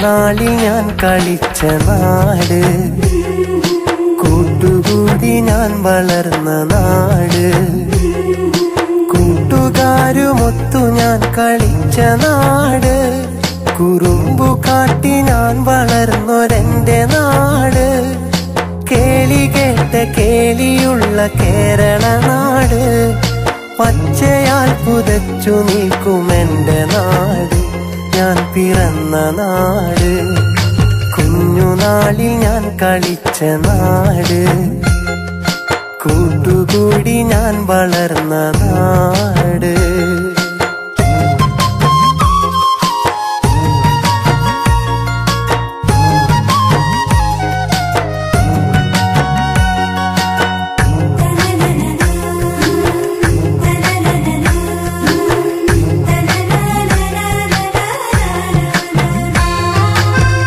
നാളിൽ ഞാൻ കളിച്ച നാട്, കൂട്ടുകൂടി ഞാൻ വളർന്ന നാട്, കൂട്ടുകാരുമൊത്തു ഞാൻ കളിച്ച നാട്, കുറുമ്പു കാട്ടി ഞാൻ വളർന്നൊരെന്റെ നാട്, കേളി കേട്ട കേളിയുള്ള കേരള നാട്, പച്ചയാൽ പുതച്ചു നിൽക്കുമെന്റെ നാട്, ഞാൻ പിറന്ന നാട്, കുഞ്ഞുനാളിൽ ഞാൻ കളിച്ച നാട്, കൂട്ടുകൂടി ഞാൻ വളർന്ന നാട്.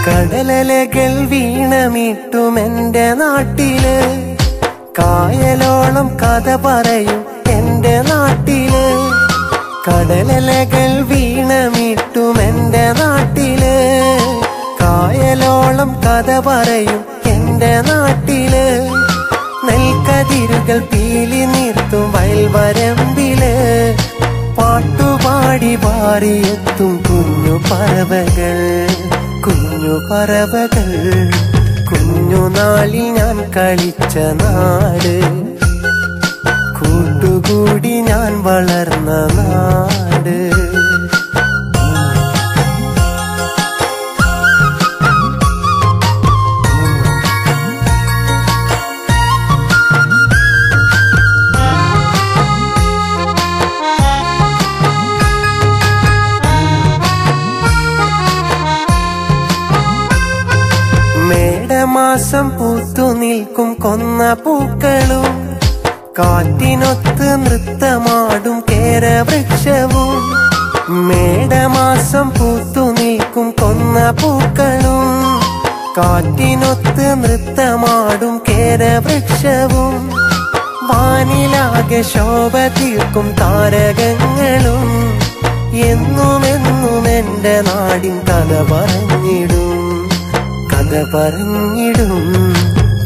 കടലലകൾ വീണമീട്ടുമെന്റെ നാട്ടില്, കായലോളം കഥ പറയും എന്റെ നാട്ടില്, കടലലകൾ വീണമീട്ടുമെന്റെ നാട്ടില്, കായലോളം കഥ പറയും എന്റെ നാട്ടില്, നെൽക്കതിരുകൾ പീലി നിർത്തും വയൽവരമ്പില്, പാട്ടുപാടി പാറിയെത്തും കുഞ്ഞു പറവകൾ, കുഞ്ഞു പറവകൾ, കുഞ്ഞുനാളിൽ ഞാൻ കളിച്ച നാട്, കൂട്ടുകൂടി ഞാൻ വളർന്ന നാട്. മേടമാസം പൂത്തു നിൽക്കും കൊന്ന പൂക്കളും, കാറ്റിനൊത്ത് നൃത്തമാടും കേരവൃക്ഷവും, മേടമാസം പൂത്തു നിൽക്കും കൊന്ന പൂക്കളും, കാറ്റിനൊത്ത് നൃത്തമാടും കേരവൃക്ഷവും, വാനിലാകെ ശോഭ തീർക്കും താരകങ്ങളും, എന്നുമെന്നും എന്റെ നാടിൻ കഥ പറഞ്ഞിടും, കഥ പറഞ്ഞിടും.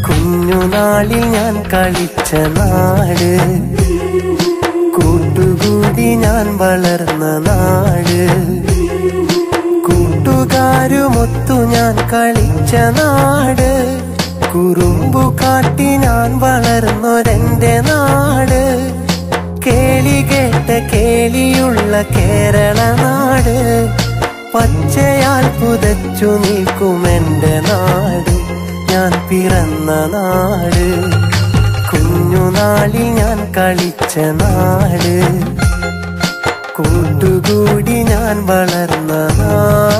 കുഞ്ഞുനാളിൽ ഞാൻ കളിച്ച നാട്, കൂട്ടുകൂടി ഞാൻ വളർന്ന നാട്, കൂട്ടുകാരുമൊത്തു ഞാൻ കളിച്ച നാട്, കുറുമ്പു കാട്ടി ഞാൻ വളർന്നൊരെന്റെ നാട്, കേളി കേട്ട കേളിയുള്ള കേരള നാട്, പച്ചയാൽ പുതച്ചു നിൽക്കുമെന്റെ നാട്, ഞാൻ പിറന്ന നാട്, കുഞ്ഞുനാളിൽ ഞാൻ കളിച്ച നാട്, കൂട്ടുകൂടി ഞാൻ വളർന്ന നാട്.